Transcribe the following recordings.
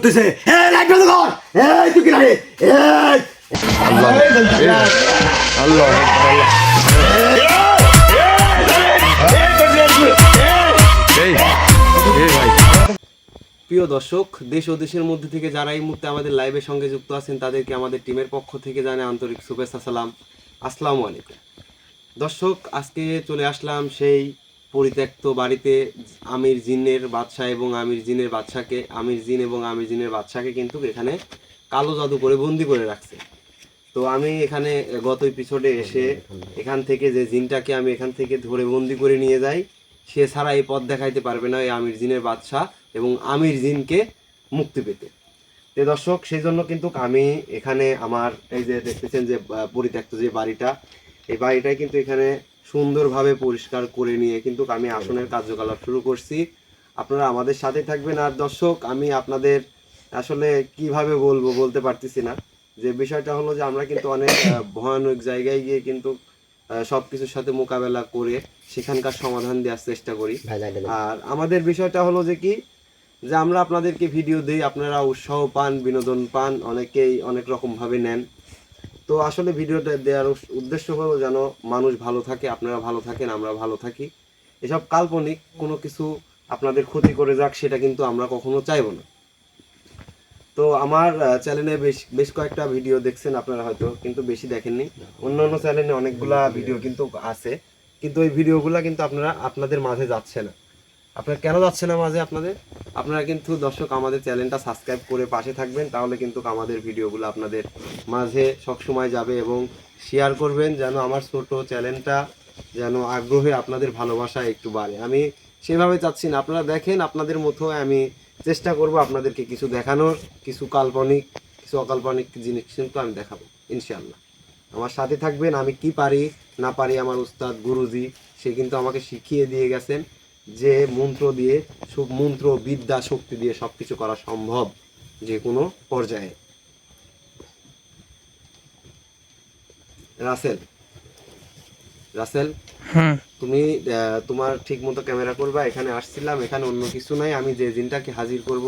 করতেছে এই লাইট বন্ধ কর এই তুই কি লাগে এই আল্লাহ আল্লাহ প্রিয় দর্শক, দেশ ও দেশের মধ্যে থেকে যারা এই মুহূর্তে আমাদের লাইভের সঙ্গে যুক্ত আছেন তাদেরকে আমাদের টিমের পক্ষ থেকে জানাই আন্তরিক শুভেচ্ছা সালাম। আসসালামু আলাইকুম। দর্শক, আজকে চলে আসলাম সেই পরিত্যক্ত বাড়িতে। আমির জিনের বাদশা এবং আমির জিনের বাদশাকে আমির জিনের বাদশাকে কিন্তু এখানে কালো জাদু করে বন্দি করে রাখছে। তো আমি এখানে গত এপিসোডে এসে এখান থেকে যে জিনটাকে আমি এখান থেকে ধরে বন্দি করে নিয়ে যাই, সে ছাড়া এই পথ দেখাইতে পারবে না এই আমির জিনের বাদশা এবং আমির জিনকে মুক্তি পেতে। তো দর্শক, সেই জন্য কিন্তু আমি এখানে আমার এই যে দেখতেছেন যে পরিত্যক্ত যে বাড়িটা, এই বাড়িটাই কিন্তু এখানে সুন্দরভাবে পরিষ্কার করে নিয়ে কিন্তু আমি আসনের কার্যকলাপ শুরু করছি। আপনারা আমাদের সাথে থাকবেন। আর দর্শক, আমি আপনাদের আসলে কিভাবে বলতে পারতেছি না, যে বিষয়টা হলো যে আমরা কিন্তু অনেক ভয়ানক জায়গায় গিয়ে কিন্তু সব কিছুর সাথে মোকাবেলা করে সেখানকার সমাধান দেওয়ার চেষ্টা করি। আর আমাদের বিষয়টা হলো যে কি, যে আমরা আপনাদেরকে ভিডিও দিই, আপনারা উৎসাহ পান, বিনোদন পান, অনেকেই অনেক রকমভাবে নেন। তো আসলে ভিডিওটা দেওয়ার উদ্দেশ্য হলো যেন মানুষ ভালো থাকে, আপনারা ভালো থাকেন, আমরা ভালো থাকি। এসব কাল্পনিক কোনো কিছু আপনাদের ক্ষতি করে যাক, সেটা কিন্তু আমরা কখনো চাইবো না। তো আমার চ্যানেলে বেশ কয়েকটা ভিডিও দেখছেন আপনারা হয়তো, কিন্তু বেশি দেখেননি। অন্যান্য চ্যানেলে অনেকগুলা ভিডিও কিন্তু আছে, কিন্তু ওই ভিডিওগুলা কিন্তু আপনাদের মাঝে যাচ্ছে না। আপনার কেন যাচ্ছে না মাঝে আপনারা কিন্তু দর্শক আমাদের চ্যানেলটা সাবস্ক্রাইব করে পাশে থাকবেন, তাহলে কিন্তু আমাদের ভিডিওগুলো আপনাদের মাঝে সবসময় যাবে। এবং শেয়ার করবেন যেন আমার ছোট চ্যানেলটা যেন আগ্রহে আপনাদের ভালোবাসা একটু বাড়ে। আমি সেভাবে চাচ্ছি না, আপনারা দেখেন আপনাদের মতো, আমি চেষ্টা করব আপনাদেরকে কিছু দেখানোর, কিছু কাল্পনিক কিছু অকাল্পনিক জিনিস কিন্তু আমি দেখাবো ইনশাআল্লাহ। আমার সাথে থাকবেন। আমি কি পারি না পারি, আমার উস্তাদ গুরুজি সে কিন্তু আমাকে শিখিয়ে দিয়ে গেছেন যে মন্ত্র দিয়ে, মন্ত্র বিদ্যা শক্তি দিয়ে সবকিছু করা সম্ভব যে কোনো পর্যায়ে। রাসেল রাসেল তুমি তোমার ঠিক মতো ক্যামেরা করবা। এখানে আসছিলাম, এখানে অন্য কিছু নাই। আমি যে জিনটাকে হাজির করব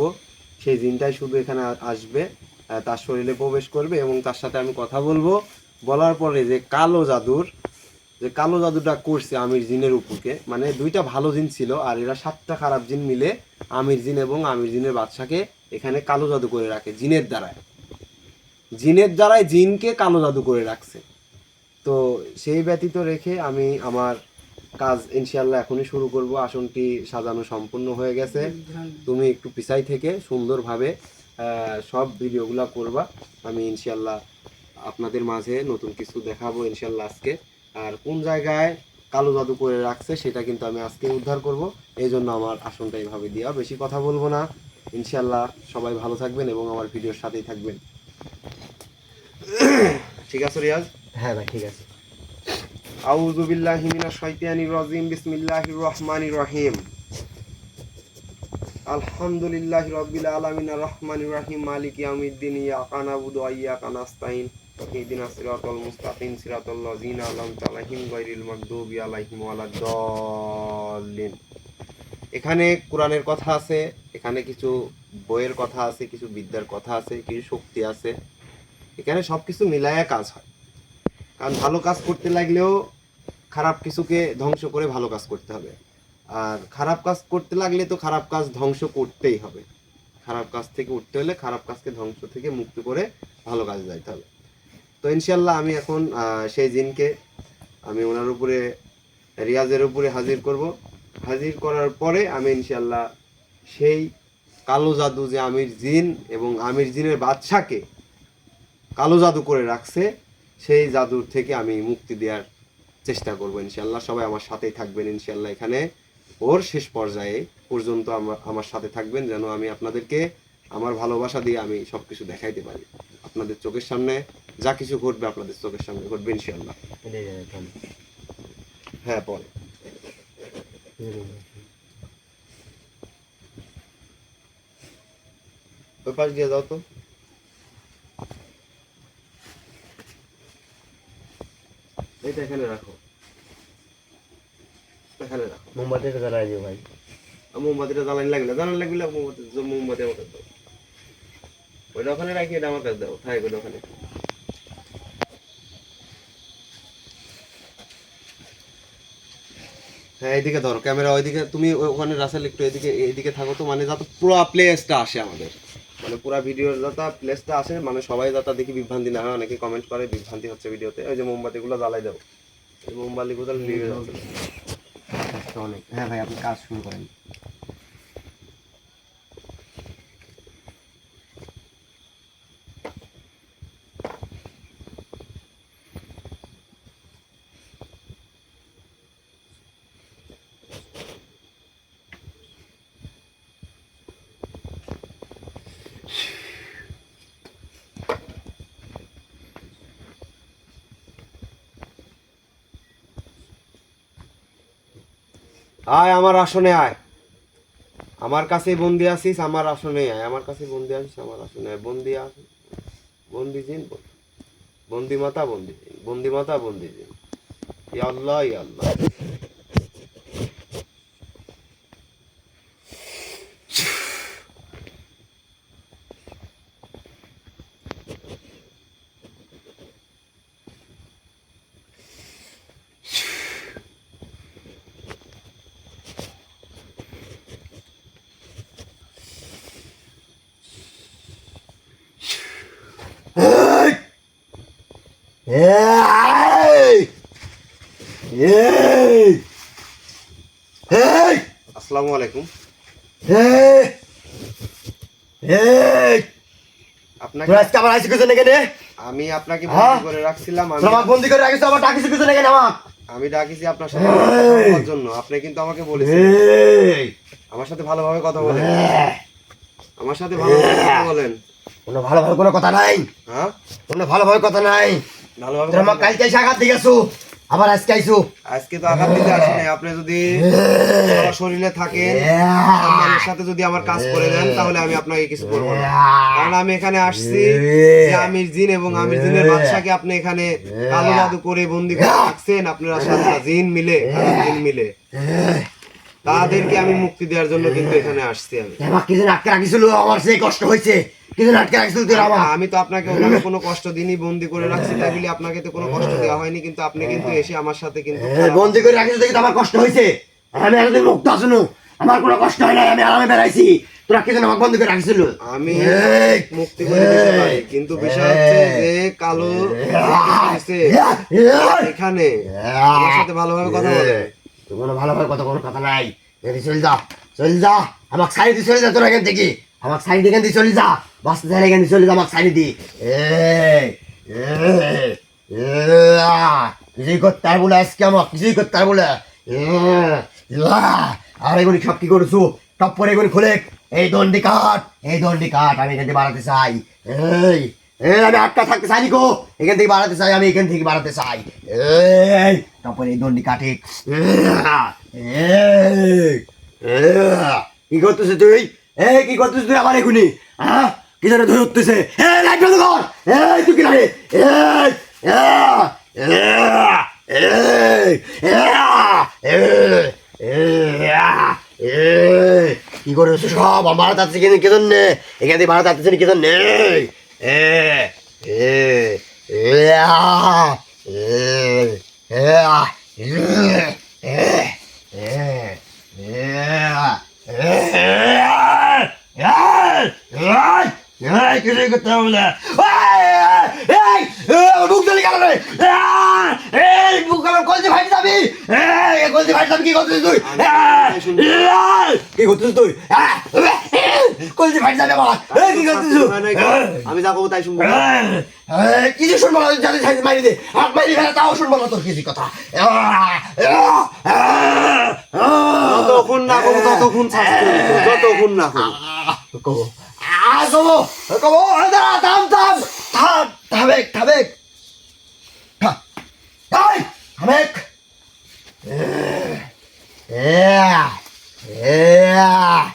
সেই জিনটাই শুধু এখানে আসবে, তার শরীরে প্রবেশ করবে এবং তার সাথে আমি কথা বলবো। বলার পরে যে কালো জাদুটা করছে আমির জিনের উপরকে, মানে দুইটা ভালো জিন ছিল আর এরা 7টা খারাপ জিন মিলে আমির জিন এবং আমির জিনের বাদশাকে এখানে কালো জাদু করে রাখে জিনের দ্বারাই জিনকে কালো জাদু করে রাখছে। তো সেই ব্যতীত রেখে আমি আমার কাজ ইনশাল্লাহ এখনই শুরু করব। আসনটি সাজানো সম্পূর্ণ হয়ে গেছে। তুমি একটু পিছাই থেকে সুন্দরভাবে সব ভিডিওগুলো করবা। আমি ইনশাল্লাহ আপনাদের মাঝে নতুন কিছু দেখাবো ইনশাল্লাহ আজকে। আর কোন জায়গায় কালো জাদু করে রাখছে সেটা কিন্তু আমি আজকে উদ্ধার করব। এই জন্য আমার আসনটা এইভাবে দেওয়া। বেশি কথা বলবো না। ইনশাল্লাহ সবাই ভালো থাকবেন এবং আমার ভিডিওর সাথেই থাকবেন। ঠিক আছে রিয়াজ? হ্যাঁ ভাই, ঠিক আছে। আউযু বিল্লাহি মিনাশ শাইতানির রাজিম। বিসমিল্লাহির রহমানির রহিম। আলহামদুলিল্লাহি রাব্বিল আলামিন আর রহমানির রহিম মালিকি ইয়াউমিদ্দিন ইয়াকা নাবুদু ওয়া ইয়াকা নাস্তাইন ইহদিনাস সিরাতাল মুস্তাকিম সিরাতাল লাযিনা আন'আমতা আলাইহিম গায়রিল মাগদুবি আলাইহিম ওয়ালাদ-দাল্লিন। এখানে কোরআনের কথা আছে, এখানে কিছু বইয়ের কথা আছে, কিছু বিদ্যার কথা আছে, কিছু শক্তি আছে। এখানে সবকিছু মিলায়া কাজ হয়। কারণ ভালো কাজ করতে লাগলেও খারাপ কিছুকে ধ্বংস করে ভালো কাজ করতে হবে, আর খারাপ কাজ করতে লাগলে তো খারাপ কাজ ধ্বংস করতেই হবে। খারাপ কাজ থেকে উঠতে হলে খারাপ কাজকে ধ্বংস থেকে মুক্তি করে ভালো কাজে যাইতে হবে। তো ইনশাল্লাহ আমি এখন সেই জিনকে আমি ওনার উপরে রিয়াজের উপরে হাজির করব। হাজির করার পরে আমি ইনশাল্লাহ সেই কালো জাদু যে আমির জিন এবং আমির জিনের বাদশাকে কালো জাদু করে রাখছে, সেই জাদুর থেকে আমি মুক্তি দেওয়ার চেষ্টা করবো ইনশাল্লাহ। সবাই আমার সাথেই থাকবেন ইনশাল্লাহ। এখানে ওর শেষ পর্যায়ে পর্যন্ত আমার সাথে থাকবেন, যেন আমি আপনাদেরকে আমার ভালোবাসা দিয়ে আমি সব কিছু দেখাইতে পারি। আপনাদের চোখের সামনে যা কিছু ঘটবে আপনাদের চোখের সামনে ঘটবে ইনশাল্লাহ। হ্যাঁ, পরে ওই পাশ দিয়ে যাও তো। এটা এখানে রাখো, এখানে রাখো। মোমবাতিটা জ্বালাই দিও ভাই। মোমবাতিটা জ্বালানি লাগলে মোমবাতি আমাকে দাও। ওইটা ওখানে রাখি, এটা আমার কাছে দাও, থাক ওইটা ওখানে। হ্যাঁ এইদিকে ধরো ক্যামেরা, ওইদিকে তুমি ওখানে রাসেল একটু এদিকে এইদিকে থাকো তো, মানে যাতে পুরো প্লেসটা আসে আমাদের, মানে পুরো ভিডিওর যাতে প্লেসটা আসে, মানে সবাই যাতে দেখি বিভ্রান্তি না হয়। অনেকে কমেন্ট করে বিভ্রান্তি হচ্ছে ভিডিওতে। ওই যে মোমবাতিগুলো জ্বালাই দাও, এই মোমবাতিগুলো লিভে যাচ্ছে অনেক। হ্যাঁ ভাই আপনি কাজ শুরু করেন। আয় আমার আসনে আয়, আমার কাছেই বন্দি আছিস, আমার আসনে আয়, আমার কাছে বন্দি আছিস, আমার আসনে আয়। বন্দি আস, বন্দি জিন, বন্দি মাতা, বন্দি জিন, বন্দি মাতা, বন্দি জিন। ইয়া আল্লাহ ইয়া আল্লাহ। আসসালামু আলাইকুম। আপনাকে আজকে আবার আইসি কিছু নেই, আমি আপনাকে বন্দি করে রাখছিলাম, আমি আমাকে বন্দি করে রাখিস, আবার ডাকিস কিছু নেই আমাকে। আমি ডাকিছি আপনার সাথে কথা বলার জন্য। আপনি কিন্তু আমাকে বলেছেন আমার সাথে ভালোভাবে কথা বলেন, আমার সাথে ভালোভাবে কথা বলেন। কোনো ভালোভাবে কোনো কথা নাই। হ্যাঁ কোনো ভালোভাবে কথা নাই, ভালোভাবে তোমার কালকে এসে আঘাত দিয়ে গেছো, আবার আজকে আইছো। আজকে তো আঘাত দিতে আসি নাই। আপনি যদি আমার শরীরে থাকেন, আমার সাথে যদি আমার কাজ করে দেন, তাহলে আমি আপনাকে কিছু করব না। কারণ আমি এখানে আসছি যে আমির জিন এবং আমির জিনের বাদশাকে আপনি এখানে কালো জাদু করে বন্দি করে রাখছেন। আপনারা সাতটা জিন মিলে, জিন মিলে তাদেরকে আমি মুক্তি দেওয়ার জন্য কিন্তু এখানে আসছি। আমি আমাকে কিছু আটকে রাখিছিল, আমার সেই কষ্ট হয়েছে। আমি তো আপনাকে ওখানে কোনো কষ্ট দিইনি, বন্দি করে রাখছি তাই বলে আপনাকে তো কোনো কষ্ট দেওয়া হয়নি। কিন্তু আপনি কিন্তু এসে আমার সাথে কিন্তু বন্দি করে রাখিস দেখি আমার কষ্ট হয়েছে। আমি একদিন মুক্ত আসুন, আমার কোনো কষ্ট হয় নাই, আমি আরামে বেড়াইছি। তোরা কি যেন আমাকে বন্দি করে রাখিছিল? আমি মুক্তি করে দিতে পারি, কিন্তু বিষয় হচ্ছে যে কালো এখানে আমার সাথে ভালোভাবে কথা বলে। কোনো ভালোভাবে কথা, কোনো কথা নাই। চল যা, চল যা, আমাকে সাইড দিয়ে চলে যা। তোরা এখান থেকে আমাকে সাইড এখান দিয়ে চলে যা, বাসতে চাইলে এখান দিয়ে চলে যা, আমাকে সাইড দি। কিছুই করতে আর বলে আজকে আমার কিছুই করতে আর বলে। আর এগুলি সব কি করছো? টপ করে এগুলি খুলে এই দণ্ডি কাঠ, এই দণ্ডি কাঠ আমি এখান থেকে বাড়াতে চাই। আমি আটটা থাকতে চাই গো, এখান থেকে বাড়াতে চাই, আমি এখান থেকে বাড়াতে চাই। তারপরে এই দণ্ডি কাঠে কি করতেছিস তুই? কি করতেছিস তুই আমার এখুনি? হ্যাঁ কি যেন ধরে উঠতেছে। লাইট বন্ধ কর। তুই কি লাগে? কি করেছো সব? আমার তাতে কি জন্য এখান থেকে ভাড়া তাতেছেন কি জন্য? কিছুই করতে হবে না। বুক চলে গেল রে, বুক কলজি ভাই যাবি, কলজি ভাই যাবি। কি করছিস তুই? কি করছিস তুই? কলজি ভাই যাবে আমার। কি করছিস? আমি যা করবো তাই শুনবো। কিছু শুনবো না, যাদের সাইজ মারি দে, হাত মারি ফেলে তাও শুনবো না তোর কিছু কথা। যতক্ষণ না করবো ততক্ষণ যতক্ষণ না করবো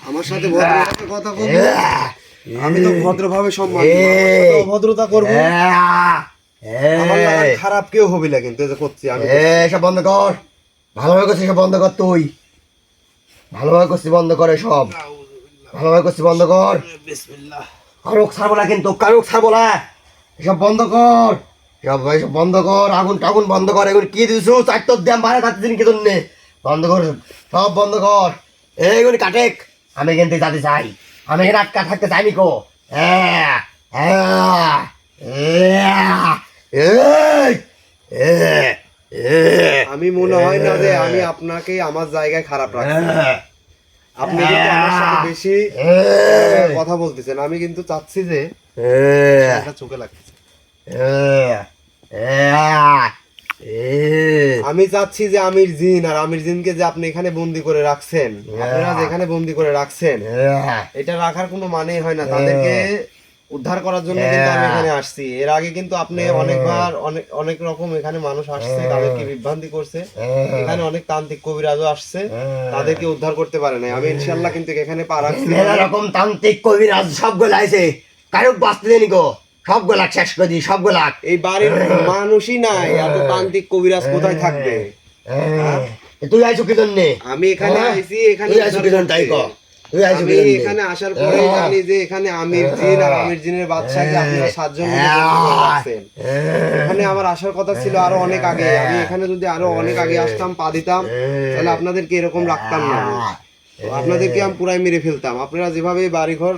আমার সাথে ভদ্রভাবে কথা বলবো। আমি তো ভদ্রভাবে সম্মান, ভদ্রতা করবো। খারাপ কেউ হবি না কিন্তু করছি আমি। সব বন্ধ কর, ভালোভাবে করছি, সব বন্ধ কর। তুই ভালোভাবে করছি, বন্ধ করে সব ভালোভাবে করছি, বন্ধ কর। বিসমিল্লাহ। কারক ছাড়বো না কিন্তু, কারক ছাড়বো না। এসব বন্ধ কর, এসব বন্ধ কর। আগুন টাগুন বন্ধ কর। এগুলো কি দিছো? চারটোর দাম বাড়া থাকতে দিন কি জন্যে? বন্ধ কর, সব বন্ধ কর। এইগুলি কাটেক। আমি কিন্তু যাতে চাই, আমি এখানে আটকা থাকতে চাইনি কো। হ্যাঁ হ্যাঁ আমি মনে হয় না যে আমি আপনাকে আমার জায়গায় খারাপ রাখছি। আপনি কিন্তু আমার সাথে বেশি কথা বলতেছেন। আমি কিন্তু চাচ্ছি যে এটা চোখে লাগতেছে। আমি চাচ্ছি যে আমির জিন আর আমির জিনকে যে আপনি এখানে বন্দি করে রাখছেন, আপনারা যেখানে বন্দি করে রাখছেন, এটা রাখার কোনো মানেই হয় না। তাদেরকে উদ্ধার করার জন্য কিন্তু আমি এখানে আসছি। এর আগে কিন্তু আপনি অনেকবার অনেক রকম এখানে মানুষ আসছে, তাদেরকে বিভ্রান্তি করছে। এখানে অনেক তান্ত্রিক কবিরাজও আসছে, তাদেরকে উদ্ধার করতে পারে নাই। আমি ইনশাআল্লাহ কিন্তু এখানে পা রাখছি। মেলা রকম তান্ত্রিক কবিরাজ সবগুলো আছে, কারুক বাঁচতে দেনি গো। সবগুলা শেষ করে দিই, সবগুলা। এই বাড়ির মানুষই নাই, এত তান্ত্রিক কবিরাজ কোথায় থাকবে? তুই আইছো কি জন্যে? আমি এখানে আইছি, এখানে তুই আইছো কি জন্য তাই কর। আমি এখানে আসার পরে জানি যে এখানে আমির জিন আর আমির জিনের বাদশাকে আপনারা 7 জন মিলে বন্দি করে রাখছেন। এখানে আমার আসার কথা ছিল আরো অনেক আগে। আমি এখানে যদি আরো অনেক আগে আসতাম, পা দিতাম, তাহলে আপনাদেরকে এরকম রাখতাম না। আপনাদেরকে আমি পুরাই মেরে ফেলতাম। আপনারা যেভাবে বাড়িঘর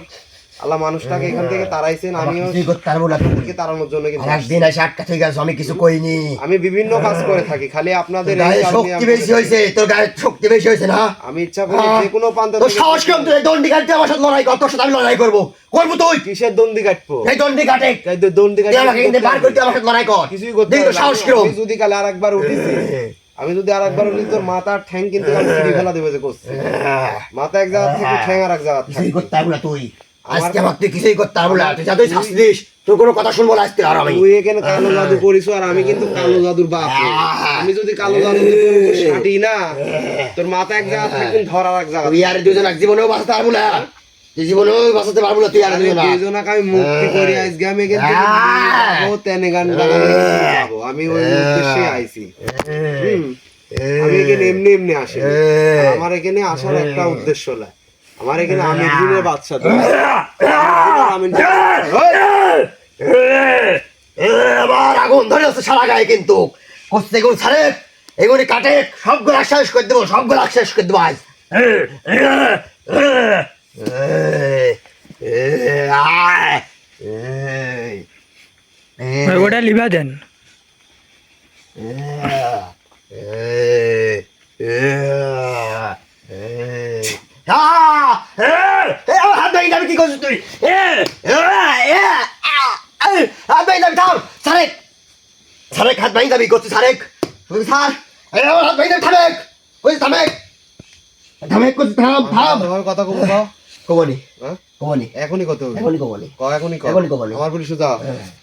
আল্লাহ মানুষটাকে এখান থেকে তাড়াইছেন, আমিও তাদেরকে তাড়ানোর জন্য কিন্তু একদিন এসে আটকা থেকে গেছো, আমি কিছু কইনি। আমি বিভিন্ন কাজ করে থাকি, খালি আপনাদের শক্তি বেশি হয়েছে। তোর গায়ে শক্তি বেশি হয়েছে না? আমি ইচ্ছা করি যে কোনো প্রান্ত তোর সাহস কেমন? তুই দণ্ডি কাটতে আমার সাথে লড়াই কর। তোর সাথে আমি লড়াই করবো। করবো তুই? কিসের দণ্ডি কাটবো? এই দণ্ডি কাটে, দণ্ডি কাটে আমাকে কিন্তু বার করতে আমার সাথে লড়াই কর। কিছুই করতে দেখ তোর সাহস কিরকম। আমি যদি কাল আরেকবার উঠিছি, আমি যদি আরেকবার উঠি, তোর মাথার ঠ্যাং কিন্তু আমি ফিরে ফেলা দেবো যে করছি। মাথা এক জায়গা থেকে ঠ্যাং আর এক জায়গা কিছুই করতে পারবো না তুই। আজকে আমার তুই কিছুই করতে পারবো না। তুই যাতে শাস্তি দিস, তোর কোনো কথা শুনবো না আজকে। আর আমি তুই এখানে কালো জাদু করিস, আর আমি কিন্তু কালো জাদুর বাপ। আমি যদি কালো জাদু ছাটি না, তোর মাথা এক জায়গা থাকবেন, ধর আর এক জায়গা। তুই আর দুজন এক জীবনেও বাঁচাতে পারবো না। তুই জীবনেও বাঁচাতে পারবো না। তুই আর দুজনকে আমি মুক্তি করি আজকে। আমি কিন্তু তেনে গান গাবো। আমি ওই উদ্দেশ্যে আইছি। আমি এখানে এমনি এমনি আসি। আমার এখানে আসার একটা উদ্দেশ্য নাই। আমার এখানে আমির জিনের বাদশা। আবার আগুন ধরে আছে সারা গায়ে কিন্তু। কষ্ট এগুলো ছাড়ে, এগুলি কাটে, সবগুলো শেষ করে দেবো, সবগুলো শেষ করে দেবো আজ। ওটা লিভা দেন। হাত ভেঙে যাবে, কি করছিস তুই? হাত ভেঙে যাবি, থাম সারেক। সারেক হাত ভেঙে যাবি, করছিস সারেক। স্যার আমার হাত ভেঙে যাবি, থামেক করছিস, থামেক থামেক করছিস, থাম থাম। তোমার কথা কব কমনি হ্যাঁ কমনি, এখনই কত এখনই কমনি, এখনই এখনই কমনি। আমার বলি সুজা,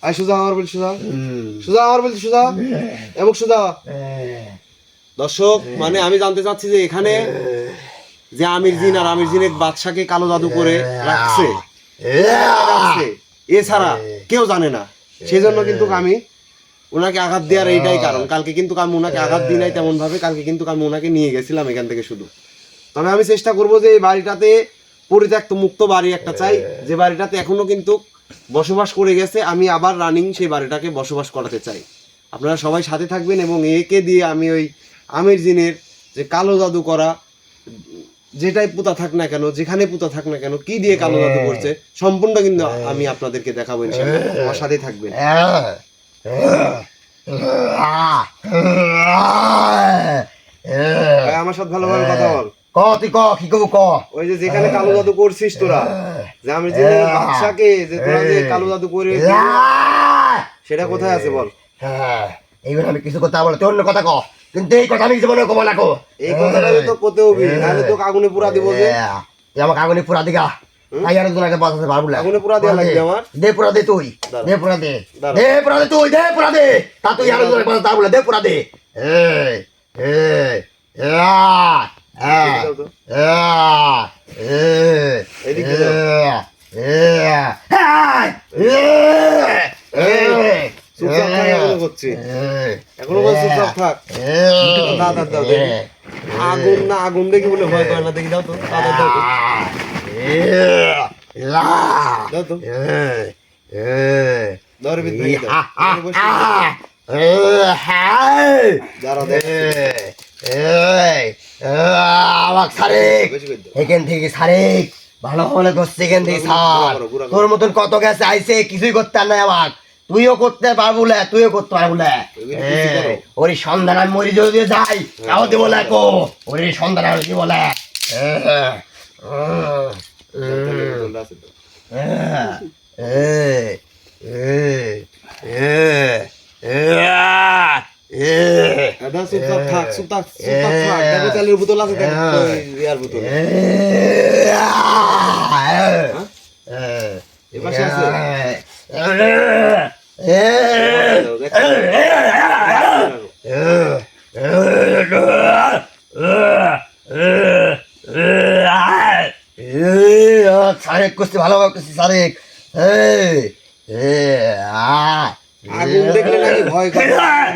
আই সুজা, আমার বলি সুজা, সুজা আমার বলি সুজা, এমক সুজা। দর্শক, মানে আমি জানতে চাচ্ছি যে এখানে যে আমির জিন আর আমির জিনের বাদশাকে কালো জাদু করে রাখছে, এছাড়া কেউ জানে না। সেই জন্য কিন্তু আমি ওনাকে আঘাত দেওয়ার এইটাই কারণ। কালকে কিন্তু আমি ওনাকে আঘাত দিই নাই তেমন ভাবে। কালকে কিন্তু আমি ওনাকে নিয়ে গেছিলাম এখান থেকে শুধু। তবে আমি চেষ্টা করবো যে এই বাড়িটাতে পরিত্যক্ত মুক্ত বাড়ি একটা চাই, যে বাড়িটাতে এখনো কিন্তু বসবাস করে গেছে। আমি আবার রানিং সেই বাড়িটাকে বসবাস করাতে চাই। আপনারা সবাই সাথে থাকবেন এবং একে দিয়ে আমি ওই আমির জিনের যে কালো জাদু করা, যেটাই পুঁতা থাক না কেন, যেখানে পুঁতা থাক না কেন, কি দিয়ে কালো জাদু করছে, সম্পূর্ণ কিন্তু আমি আপনাদেরকে দেখাবো ইনশাআল্লাহ। আমার সাথে থাকবেন। আমার সাথে ভালোভাবে কথা বল। ক তুই ক, কি করবো ক। ওই যে যেখানে কালো জাদু করছিস তোরা, যে আমি যে বাদশাকে যে তোরা যে কালো জাদু করে, সেটা কোথায় আছে বল। এইবার আমি কিছু কথা বলো, তুই অন্য কথা ক, কিন্তু এই কথা আমি জীবনে কব না কো। এই কথাটা তো কোতে হবি, নাহলে তোকে আগুনে পুরা দিব। যে তুই আমাকে আগুনে পুরা দিগা, তাই আর দুজনকে বাঁচাতে পারবো না। আগুনে পুরা দেওয়া লাগবে আমার। দে পুরা দে, তুই দে পুরা দে, দে পুরা দে, তুই দে পুরা দে। তা তুই আর দুজনকে বাঁচাতে পারবো না, দে পুরা দে। চুপচাপ থাক, এখনো করছি, এখনো বল চুপচাপ থাক। দাও দেখি আগুন না, আগুন দেখি বলে ভয় করে না, দেখি দাও তো, দাও। লা দাও তো এই এই দর ভিত ভেঙে দাও এখানে বসে দাঁড়াও আমাক সারেক বেশি করে দাও এখান থেকে সারেক ভালো হলে করছে এখান থেকে সার গুড়া করো। তোর মতন কত গেছে আইছে কিছুই করতে আর নাই আমাক তুইও করতে পারবো না তুইও করতে পারবো না এগুলো কিছু করো। ওর সন্ধান আমি মরি যদি যাই তাও দিব না কো ওর সন্ধান আমি দিব না বোতলটা আছে তো। দাদা চুপচাপ থাক চুপচাপ থাক দেখো তেলের বোতল আছে দেখো ওই ইয়ার বোতল এ পাশে আছে দাও, দেখো। সারেক করছি ভালো করছি সারেক আগুন দেখলে নাকি ভয় করে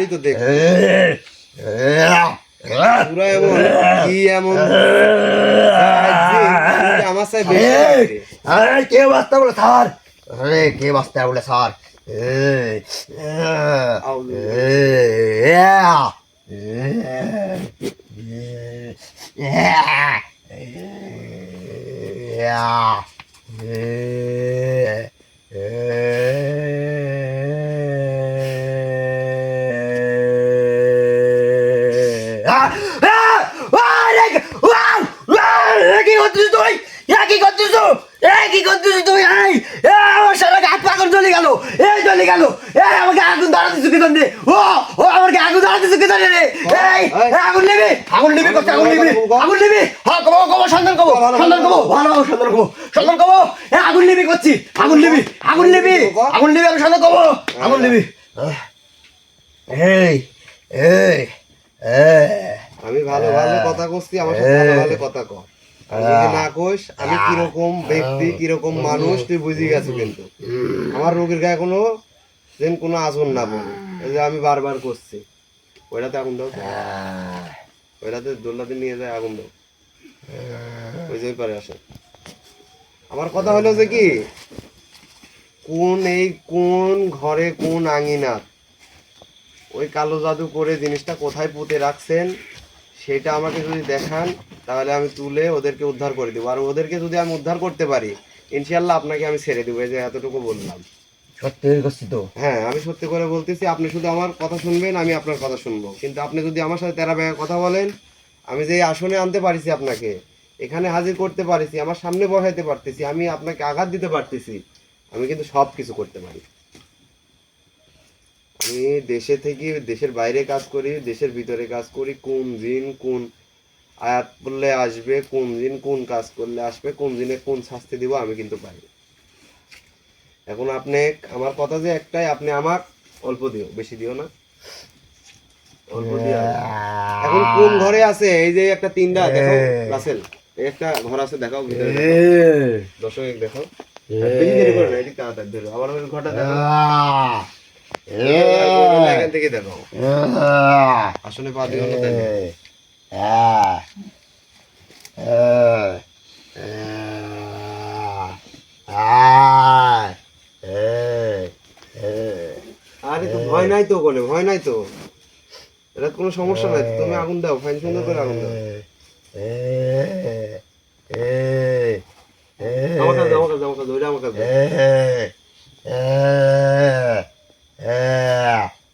এই তো দেখ পুরা এমন কি এমন আমার সাথে বেশি লাগছে। কে বাস্তা বলে স্যার আরে কে বাস্তা বলে স্যার কি করছিস তুই কি করছিস কি করছিস তুই আমার সারা হাত পাগল চলে গেল চলে গেল আমাকে আগুন ধরাতে চুকি দণ্ডে ও আমাকে আগুন ধরাতে চুকি দণ্ডে রে আগুন নেবে করছে আগুন নেবে হ্যাঁ কবো কবো সন্ধান কবো ভালো সন্ধান কবো আগুন নেবে করছি আগুন নেবে আমি সন্ধান কবো আগুন নেবে এই এই আমি ভালো ভালো কথা কইছি আমার সাথে ভালো ভালো কথা কও আর যদি না কইস আমি কিরকম ব্যক্তি কিরকম মানুষ তুই বুঝি গেছো কিন্তু আমার রোগীর গায়ে কোনো আগুন না পড়ে এই যে আমি বারবার করছি ওইটাতে আগুন দাও তো। ওইটাতে দোল্লাতে নিয়ে যায় আগুন দাও ওই যে ওই পারে আসে আমার কথা হলো যে কি কোন ঘরে কোন আঙিনাত ওই কালো জাদু করে জিনিসটা কোথায় পুঁতে রাখছেন সেটা আমাকে যদি দেখান তাহলে আমি তুলে ওদেরকে উদ্ধার করে দেবো আর ওদেরকে যদি আমি উদ্ধার করতে পারি ইনশাল্লাহ আপনাকে আমি ছেড়ে দেবো এই যে এতটুকু বললাম সত্যি করছি তো হ্যাঁ আমি সত্যি করে বলতেছি আপনি শুধু আমার কথা শুনবেন আমি আপনার কথা শুনবো কিন্তু আপনি যদি আমার সাথে তেরা বেগা কথা বলেন আমি যে আসনে আনতে পারিছি আপনাকে এখানে হাজির করতে পারিছি আমার সামনে বসাইতে পারতেছি আমি আপনাকে আঘাত দিতে পারতেছি আমি কিন্তু সব কিছু করতে পারি আমি দেশে থেকে দেশের বাইরে কাজ করি দেশের ভিতরে কাজ করি কোন দিন কোন আয়াত বললে আসবে কোন দিন কোন কাজ করলে আসবে কোন দিনে কোন শাস্তি দিব আমি কিন্তু পারি এখন আপনি আমার কথা যে একটাই আপনি আমার অল্প দিও বেশি দিও না অল্প দিও এখন কোন ঘরে আছে এই যে একটা তিনটা দেখো রাসেল এই একটা ঘর আছে দেখাও ভিতরে দর্শক দেখাও বেশি দেরি করে না এদিক তাড়াতাড়ি ধরো আবার ওই ঘরটা দেখো এখান থেকে দেখো আসলে পা দিও না তাহলে আরে তো ভয় নাই তো ওখানে ভয় নাই তো এটা কোনো সমস্যা নাই তো, তুমি আগুন দাও ফাইন সুন্দর করে আগুন দাও আমার কাছে ওইটা আমার কাছে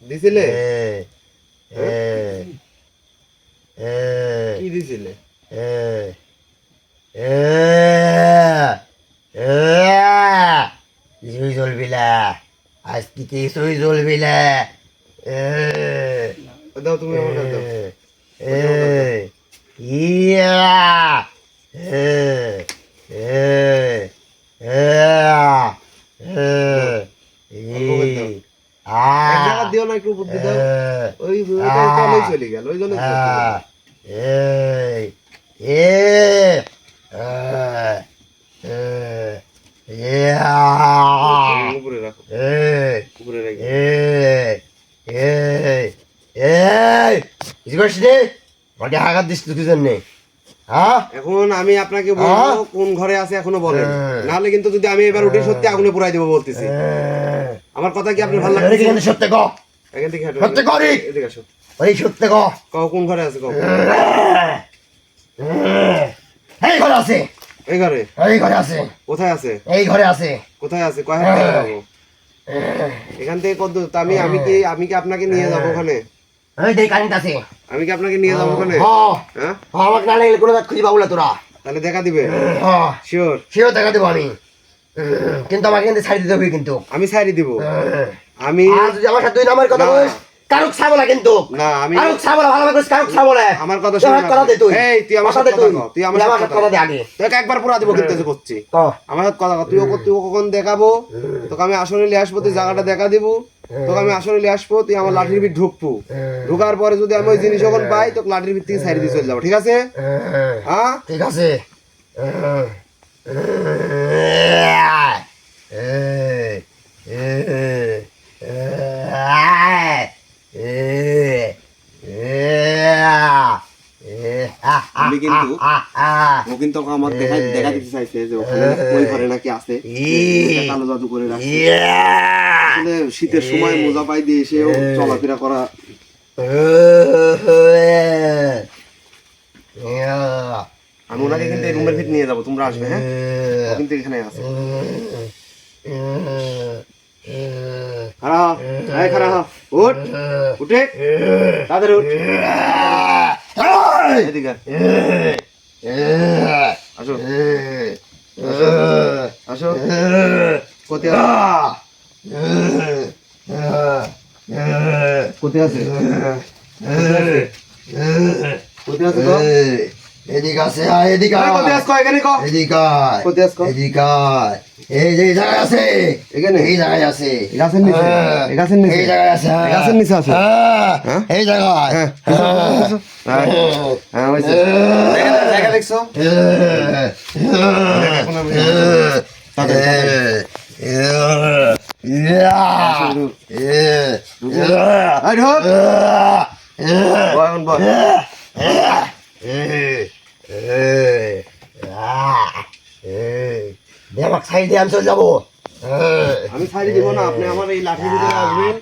দিছিলে কি দিছিলে কিছুই চলবি না আজকে কিছুই চলবি না দাও তুমি আমার কাছে দাও এক জায়গা দিও না একটু বুদ্ধি দাও ওই তলেই চলে গেল ওই জন্য উপরে রাখো উপরে রেখে আঘাত দিস তুই জন্যে হ্যাঁ এখন আমি আপনাকে বলবো কোন ঘরে আছে এখনো বলেন, নাহলে কিন্তু যদি আমি এবার উঠে সত্যি আগুনে পুরাই দেবো বলতেছি। আমার কথা কি আপনি ভালো লাগছে? কিন্তু সত্যি কও, এখান থেকে হাঁটো, সত্যি করি, এদিকে আসো, ওই সত্যি কও। কও কোন ঘরে আছে, কও। এই ঘরে আছে, এই ঘরে? এই ঘরে আছে, কোথায় আছে? এই ঘরে আছে। কোথায় আছে? কয় হাত থেকে পাবো? এখান থেকে কত দূর? তা আমি কি আপনাকে নিয়ে যাবো ওখানে? এই দেখ কারেন্ট আছে। আমি কি আপনাকে নিয়ে যাবো ওখানে? হ্যাঁ হ্যাঁ, আমাকে না লাগলে কোনো রাত খুঁজে পাবো না তোরা। তাহলে দেখা দিবে? হ্যাঁ শিওর? সেও দেখা দেবো আমি, কিন্তু আমাকে কিন্তু ছাড়ি দিতে হবে কিন্তু। আমি ছাড়ি দিব। আমি আর যদি আমার সাথে দুই নাম্বার কথা না। বলিস, কারুক ছাবো না কিন্তু। না, আমি কারুক ছাবো না, ভালোভাবে করিস, কারুক ছাবো না। আমার কথা তুই শুন। আমার কথা দে তুই। এই তুই আমার সাথে কথা কও, তুই আমার সাথে সাথে কথা দে আগে। তোকে একবার পুরা দিব কিন্তু করছি। ক আমার সাথে কথা কও, তুই কখন দেখাবো, তোকে আমি আসলে নিয়ে আসবো, তুই জায়গাটা দেখা দিব, তোকে আমি আসলে নিয়ে আসবো, তুই আমার লাঠির ভিতর ঢুকবো, ঢুকার পরে যদি আমি ওই জিনিস যখন পাই তোকে লাঠির ভিতর থেকে সাইড দিয়ে চলে যাবো, ঠিক আছে? হ্যাঁ ঠিক আছে। আমি কিন্তু ও কিন্তু আমার দেখা দিতে চাইছে যে ওখানে ওই ঘরে নাকি আছে, কালো জাদু করে রাখছে। আসলে শীতের সময় মোজা পাই দিয়ে এসেও চলাফেরা করা। আমি ওনাকে কিন্তু এই রুমের ভিতরে নিয়ে যাবো, তোমরা আসবে। হ্যাঁ, ও কিন্তু এখানে আছে। খাড়া হ, এই খাড়া হ, উঠ, উঠে তাদের উঠ, এদিকে আসো, আসো, কোথায় কোথায় আছে? কোথায় আছে? এদিকে আছে, এদিকে কোথায় আস? এখানে কো, এদিকে কোথায় আস? এদিকে এই যে জায়গায় আছে, এখানে এই জায়গায় আছে, এই গাছের নিচে, এই গাছের নিচে, এই জায়গায় আছে, এই গাছের নিচে আছে। হ্যাঁ এই জায়গায়। হ্যাঁ, হ্যাঁ, হয়েছে। জায়গা দেখছো? এখন বল। দেখ সাইড দিয়ে আমি চলে যাবো। আমি ছাড়ি দিব না, আপনি আমার এই লাঠির ভিতরে আসবেন।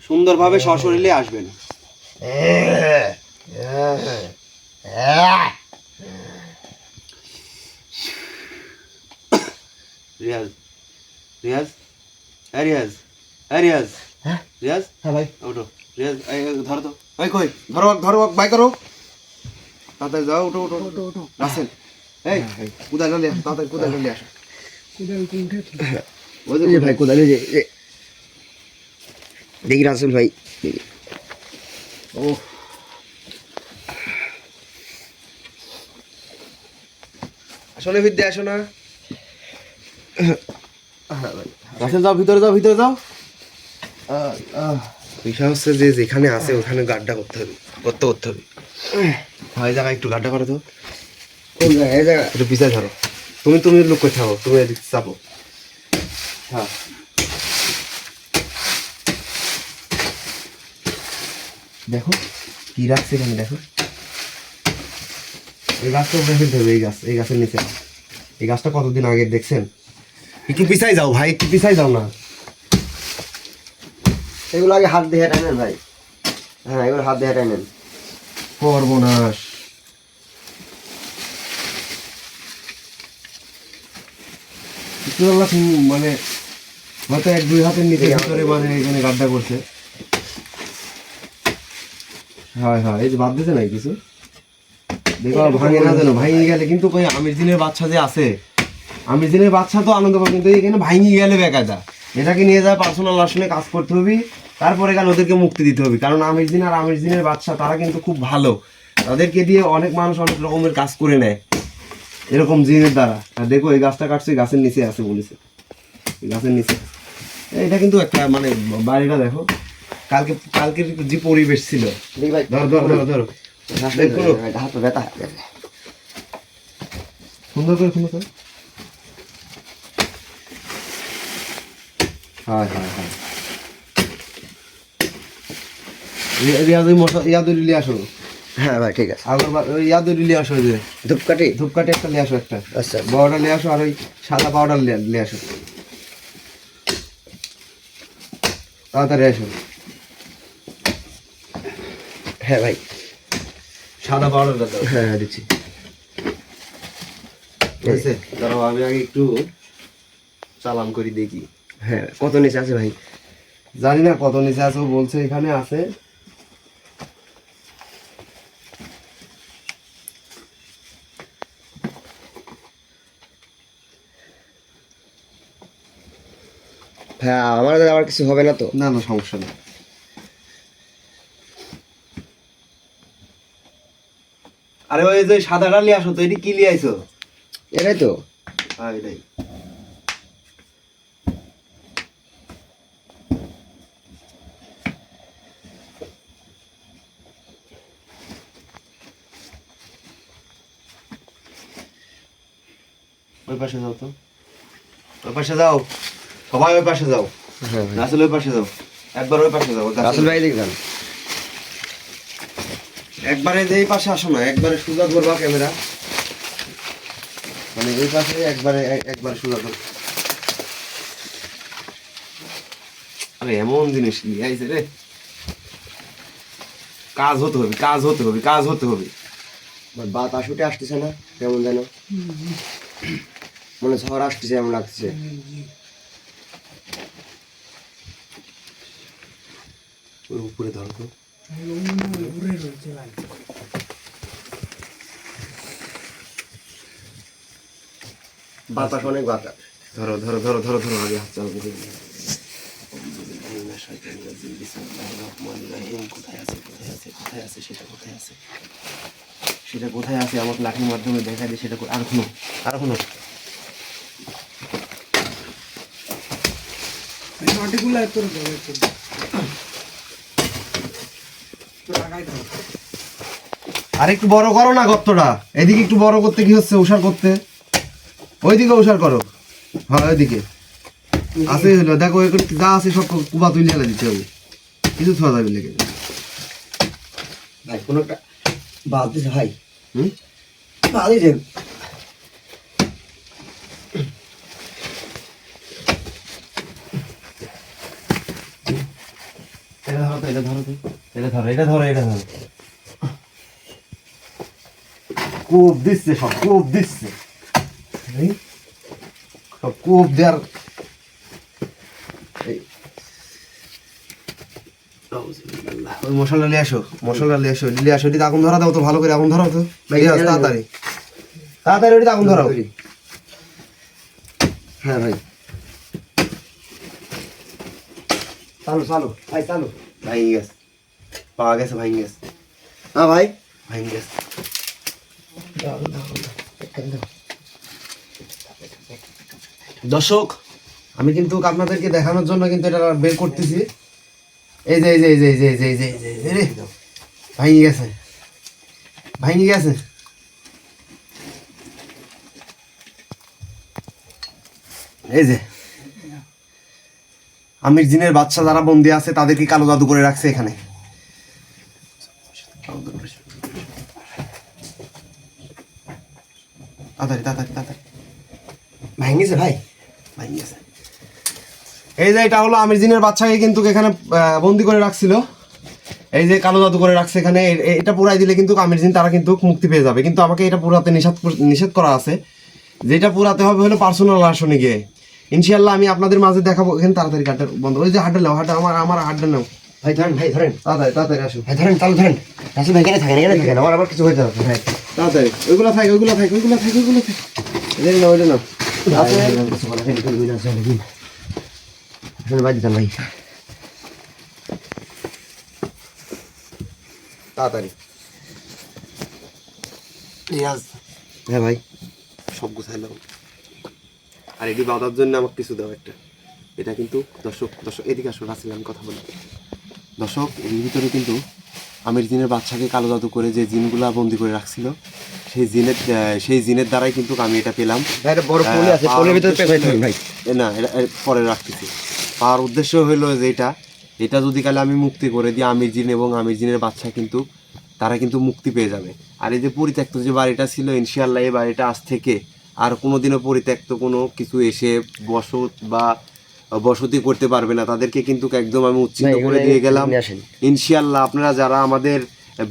সুন্দরভাবে সশরীরে আসবেন। রিয়াজ, রিয়াজ, হ্যাঁ রিয়াজ, হ্যাঁ রিয়াজ, রিয়াজ, হ্যাঁ ভাই, ওঠো রিয়াজ, ধরো তো, ওই কই, ধরো ধরো, বাই করো, তাড়াতাড়ি যাও, উঠো উঠো উঠো উঠো, রাসেল, এই কোদাল নিয়ে আসো, তাড়াতাড়ি কোদাল নিয়ে আসো। ওই যে ভাই কোথায় যে দেখি রাসেল ভাই। ও আসলে বিদ্যা আসো না, রাসেল যাও, ভিতরে যাও, ভিতরে যাও। বিষয় হচ্ছে যে যেখানে আছে ওখানে গাড্ডা করতে হবে, করতে হবে। হয় জায়গায় একটু গাড্ডা করো তো। কোন জায়গায়? এই জায়গা একটু পিছায় ধরো, তুমি লোক করে থাকো, তুমি এদিকে চাপো। হ্যাঁ, দেখো কি রাখছে এখানে, দেখো এই গাছটা উপরে ফেলতে হবে, এই গাছের নিচে। এই গাছটা কতদিন আগে দেখছেন? একটু পিছাই যাও ভাই, একটু পিছাই যাও না। এগুলো আগে হাত দিয়ে হেঁটে নেন ভাই। হ্যাঁ এগুলো হাত দিয়ে হেঁটে নেন। সর্বনাশ, মানে হয়তো 1-2 হাতের নিচে ভিতরে মানে এখানে গাড্ডা করছে। হয় হয়, এই যে বাদ দিতে নাই কিছু, দেখো ভাঙে না যেন, ভাঙে গেলে কিন্তু কই আমির দিনের বাচ্চা যে আছে, আমির দিনের বাচ্চা তো আনন্দ পাবে, কিন্তু এখানে ভাঙে গেলে বেকায়দা। এটাকে নিয়ে যায় পার্সোনাল আসনে কাজ করতে হবে, তারপরে গেলে ওদেরকে মুক্তি দিতে হবে। কারণ আমির দিন আর আমির দিনের বাচ্চা তারা কিন্তু খুব ভালো, তাদেরকে দিয়ে অনেক মানুষ অনেক রকমের কাজ করে নেয় এরকম জিনের দ্বারা। আর দেখো এই গাছটা কাটছে, গাছের নিচে আছে বলেছে, এই গাছের নিচে। এটা কিন্তু একটা মানে বাড়িটা দেখো, কালকের যে পরিবেশ ছিল। দেখি ভাই, ধরো ধরো ধরো ধরো, হাত ব্যথা। সুন্দর করে সুন্দর করে। হ্যাঁ হ্যাঁ হ্যাঁ, ইয়াদুরি লিয়ে আসো। হ্যাঁ ভাই ঠিক আছে। ওই ইয়াদুরি লিয়ে আসো, ওই যে ধূপকাঠি। ধূপকাঠি একটা লিয়ে আসো, একটা আচ্ছা বড়টা লিয়ে আসো, আর ওই সাদা পাউডার লিয়ে আসো, তাড়াতাড়ি আসো। হ্যাঁ ভাই। সাদা পাউডারটা দাও। হ্যাঁ হ্যাঁ দিচ্ছি। হয়েছে? দাঁড়াও আমি আগে একটু চালান করি দেখি। হ্যাঁ কত নিচে আছে ভাই? জানি না কত নিচে আছে, ও বলছে এখানে আছে। হ্যাঁ আমার আবার কিছু হবে না তো? না না সমস্যা নেই। আরে ওই যে সাদাটা লিয়ে আসো তো, এটি কি লিয়ে আইছো? এটাই তো। হ্যাঁ এটাই। ওই পাশে যাও তো, ওই পাশে যাও, সবাই ওই পাশে যাও। হ্যাঁ ভাই। রাসেল ওই পাশে যাও, একবার ওই পাশে যাও। রাসেল ভাই দেখবেন। একবারে যে এই পাশে আসো না, একবারে সোজা করবা ক্যামেরা, মানে এই পাশে একবারে একবারে সোজা করো। আরে এমন জিনিস নিয়ে আইছে রে, কাজ হতে হবে, কাজ হতে হবে, কাজ হতে হবে। বাতাস উঠে আসতেছে না কেমন যেন, মনে ঝড় আসতেছে এমন লাগছে। ওই উপরে ধরো তো। বাতাস অনেক বাতাস। ধরো ধরো ধরো ধরো ধরো, আগে হাত চালাবো। কোথায় আছে কোথায় আছে কোথায় আছে, সেটা কোথায় আছে, সেটা কোথায় আছে আমাকে লাঠির মাধ্যমে দেখা দিয়ে সেটা আর কোনো, আর কোনো। আর একটু বড় করো না গর্তটা, এদিকে একটু বড় করতে কি হচ্ছে, উষার করতে ওইদিকে উষার করো। হ্যাঁ ওইদিকে আছে হলো, দেখো যা আছে সব কুবা তুলে এনে দিতে হবে, কিছু থোয়া যাবে লেগে। ভাই কোনো একটা বাদ দিছে ভাই। হুম, বাদ দিছে। এটা ধরো তো, এটা ধরো তো, এটা ধরো, এটা ধরো, এটা ধরো। কূপ দিচ্ছে, সব কূপ দিচ্ছে, সব কূপ দেওয়ার। ওই মশলা নিয়ে আসো, মশলা নিয়ে আসো, নিয়ে আসো। এটিতে আগুন ধরা দাও তো, ভালো করে আগুন ধরাও তো। তাড়াতাড়ি তাড়াতাড়ি ওটিতে আগুন ধরাও। হ্যাঁ ভাই চালু চালু ভাই চালু। ভাঙি গেছে, পাওয়া গেছে, ভাঙি গেছে, হ্যাঁ ভাই। ভাঙি গেছে। দর্শক, আমি কিন্তু আপনাদেরকে দেখানোর জন্য কিন্তু এটা বের করতেছি। এই যে এই যে এই যে এই যে এই যে এই যে এই যে রে, ভাঙি গেছে, ভাঙি গেছে। এই যে আমির জিনের বাচ্চা যারা বন্দি আছে তাদেরকে কালো জাদু করে রাখছে এখানে। তাড়াতাড়ি তাড়াতাড়ি তাড়াতাড়ি, ভাঙিছে ভাই। ভাঙি গেছে। এই যে এটা হলো আমির জিনের বাচ্চাকে কিন্তু এখানে বন্দি করে রাখছিল, এই যে কালো জাদু করে রাখছে এখানে। এটা পুরাই দিলে কিন্তু আমির জিন তারা কিন্তু মুক্তি পেয়ে যাবে, কিন্তু আমাকে এটা পুরাতে নিষেধ করা আছে। যেটা পুরাতে হবে হলো পার্সোনাল আসনে গিয়ে। ইনশাআল্লাহ আমি আপনাদের মাঝে দেখাবো। এখানে তাড়াতাড়ি কাটটা বন্ধ, ওই যে হাড্ডা নাও, হাড্ডা আমার হাড্ডা নাও। ভাই ধরেন ভাই ধরেন তাড়াতাড়ি তাড়াতাড়ি আসো, ভাই ধরেন চালু ধরেন। রাসেল ভাই এখানে থাকেন, এখানে থাকেন, আমার আবার কিছু হয়ে যাবে ভাই। তাড়াতাড়ি। ওইগুলো থাক, ওইগুলো থাক, ওইগুলো থাক, ওইগুলো থাক। এটা নাও, এটা নাও। কিছু বলা হয়নি, কিছু বুঝা যাচ্ছে নাকি? আসলে ভাই দিতাম ভাই। তাড়াতাড়ি। হ্যাঁ ভাই সব গুছাইলাম। আর এটি বাঁধার জন্য আমাকে কিছু দাও একটা। এটা কিন্তু দর্শক, এদিকে আসো, রাসেল আমি কথা বলি। দর্শক, এর ভিতরে কিন্তু আমির জিনের বাচ্চাকে কালো জাদু করে যে জিনগুলা বন্দি করে রাখছিল সেই জিনের দ্বারাই কিন্তু আমি এটা পেলাম। ভাই এটা বড় পলি আছে, পলির ভিতরে পেপাই থাকুন ভাই। না এটা পরে রাখতেছি। পাওয়ার উদ্দেশ্য হলো যে এটা যদি কালে আমি মুক্তি করে দিই, আমির জিন এবং আমির জিনের বাচ্চা কিন্তু তারা কিন্তু মুক্তি পেয়ে যাবে। আর এই যে পরিত্যক্ত যে বাড়িটা ছিল, ইনশাআল্লাহ এই বাড়িটা আজ থেকে আর কোনোদিনও পরিত্যক্ত কোনো কিছু এসে বসতি করতে পারবে না, তাদেরকে কিন্তু একদম আমি উচ্ছেদ করে দিয়ে গেলাম। ইনশাআল্লাহ আপনারা যারা আমাদের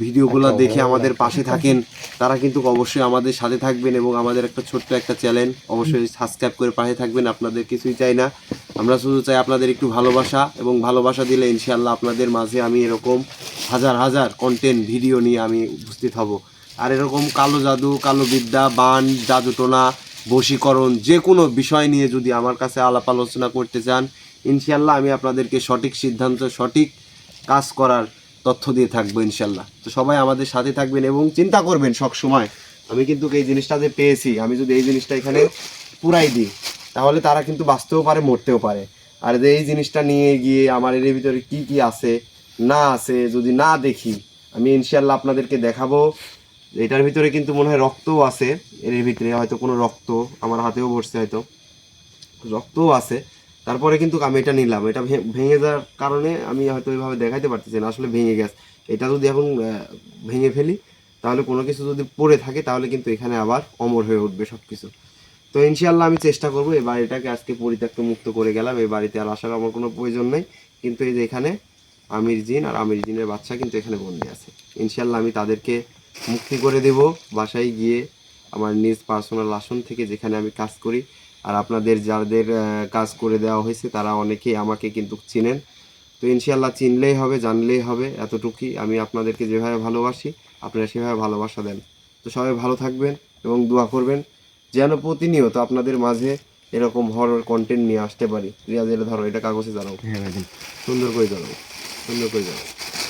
ভিডিওগুলো দেখে আমাদের পাশে থাকেন তারা কিন্তু অবশ্যই আমাদের সাথে থাকবেন এবং আমাদের একটা ছোট্ট একটা চ্যানেল অবশ্যই সাবস্ক্রাইব করে পাশে থাকবেন। আপনাদের কিছুই চাই না, আমরা শুধু চাই আপনাদের একটু ভালোবাসা, এবং ভালোবাসা দিলে ইনশাআল্লাহ আপনাদের মাঝে আমি এরকম হাজার হাজার কন্টেন্ট ভিডিও নিয়ে আমি উপস্থিত হব। আর এরকম কালো জাদু, কালো বিদ্যা, বান, জাদুটোনা, বশীকরণ যে কোনো বিষয় নিয়ে যদি আমার কাছে আলাপ আলোচনা করতে চান, ইনশাআল্লাহ আমি আপনাদেরকে সঠিক সিদ্ধান্ত, সঠিক কাজ করার তথ্য দিয়ে থাকবো ইনশাআল্লাহ। তো সবাই আমাদের সাথে থাকবেন এবং চিন্তা করবেন সব সময়, আমি কিন্তু এই জিনিসটা যে পেয়েছি, আমি যদি এই জিনিসটা এখানে পুরাই দিই তাহলে তারা কিন্তু বাঁচতেও পারে, মরতেও পারে। আর যে এই জিনিসটা নিয়ে গিয়ে আমার এর ভিতরে কি কি আছে না আছে যদি না দেখি, আমি ইনশাআল্লাহ আপনাদেরকে দেখাবো। এটার ভিতরে কিন্তু মনে হয় রক্তও আছে, এর ভিতরে হয়তো কোনো রক্ত আমার হাতেও বসছে, হয়তো রক্তও আছে। তারপরে কিন্তু আমি এটা নিলাম, এটা ভেঙে যাওয়ার কারণে আমি হয়তো ওইভাবে দেখাইতে পারতেছি না, আসলে ভেঙে গেছে। এটা যদি এখন ভেঙে ফেলি তাহলে কোনো কিছু যদি পড়ে থাকে তাহলে কিন্তু এখানে আবার অমর হয়ে উঠবে সব কিছু। তো ইনশাআল্লাহ আমি চেষ্টা করবো এই বাড়িটাকে আজকে পরিত্যক্ত মুক্ত করে গেলাম। এই বাড়িতে আর আসার আমার কোনো প্রয়োজন নেই, কিন্তু এই যে এখানে আমির জিন আর আমির জিনের বাচ্চা কিন্তু এখানে বন্দি আছে। ইনশাআল্লাহ আমি তাদেরকে মুক্তি করে দেব বাসায় গিয়ে, আমার নিজ পার্সোনাল আসন থেকে যেখানে আমি কাজ করি। আর আপনাদের যাদের কাজ করে দেওয়া হয়েছে তারা অনেকেই আমাকে কিন্তু চিনেন। তো ইনশাআল্লাহ চিনলেই হবে, জানলেই হবে, এতটুকুই। আমি আপনাদেরকে যেভাবে ভালোবাসি আপনারা সেভাবে ভালোবাসা দেন। তো সবাই ভালো থাকবেন এবং দোয়া করবেন যেন প্রতিনিয়ত আপনাদের মাঝে এরকম হরর কন্টেন্ট নিয়ে আসতে পারি। রিয়াজ এটা ধরো, এটা কাগজে জানাও, সুন্দর করে জানাও, সুন্দর করে জানাও।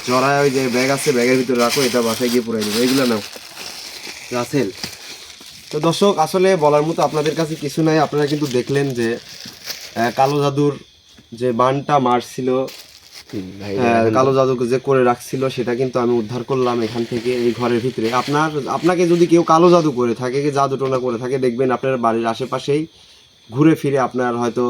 জড়ায় ওই যে ব্যাগ আছে, ব্যাগের ভিতরে রাখো, এটা বাসায় গিয়ে পুরাই দেবো, এইগুলো নাও রাসেল। তো দর্শক আসলে বলার মতো আপনাদের কাছে কিছু নাই। আপনারা কিন্তু দেখলেন যে কালো জাদুর যে বানটা মারছিল, কালো জাদুকে যে করে রাখছিল সেটা কিন্তু আমি উদ্ধার করলাম এখান থেকে, এই ঘরের ভিতরে। আপনাকে যদি কেউ কালো জাদু করে থাকে, জাদু টোনা করে থাকে, দেখবেন আপনার বাড়ির আশেপাশেই ঘুরে ফিরে আপনার হয়তো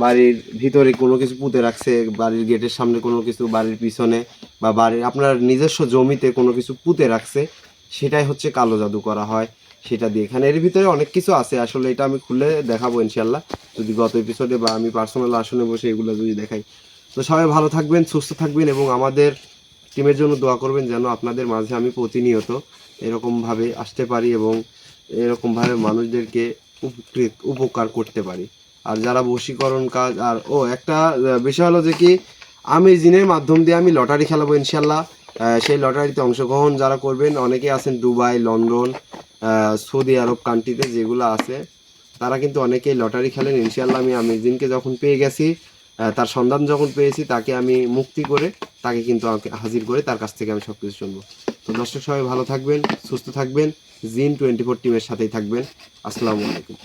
বাড়ির ভিতরে কোনো কিছু পুঁতে রাখছে, বাড়ির গেটের সামনে কোনো কিছু, বাড়ির পিছনে বা বাড়ির আপনার নিজস্ব জমিতে কোনো কিছু পুঁতে রাখছে, সেটাই হচ্ছে কালো জাদু করা হয় সেটা দিয়ে। এখানে এর ভিতরে অনেক কিছু আছে, আসলে এটা আমি খুলে দেখাবো ইনশাআল্লাহ যদি গত এপিসোডে বা আমি পার্সোনাল আসনে বসে এগুলো যদি দেখাই। তো সবাই ভালো থাকবেন, সুস্থ থাকবেন এবং আমাদের টিমের জন্য দোয়া করবেন যেন আপনাদের মাঝে আমি প্রতিনিয়ত এরকমভাবে আসতে পারি এবং এরকমভাবে মানুষদেরকে উপকার করতে পারি। আর যারা বশীকরণ কাজ, আর একটা বিষয় হলো যে কি, আমি জিনের মাধ্যম দিয়ে আমি লটারি খেলাবো ইনশাল্লাহ। সেই লটারিতে অংশগ্রহণ যারা করবেন, অনেকে আছেন দুবাই, লন্ডন, সৌদি আরব কান্ট্রিতে যেগুলো আছে, তারা কিন্তু অনেকেই লটারি খেলেন। ইনশাল্লাহ আমি আমির জিনকে যখন পেয়ে গেছি, তার সন্ধান যখন পেয়েছি, তাকে আমি মুক্তি করে তাকে কিন্তু আমাকে হাজির করে তার কাছ থেকে আমি সব কিছু শুনবো। তো দর্শক সবাই ভালো থাকবেন, সুস্থ থাকবেন, জিন 24 টিমের সাথেই থাকবেন। আসসালামু আলাইকুম।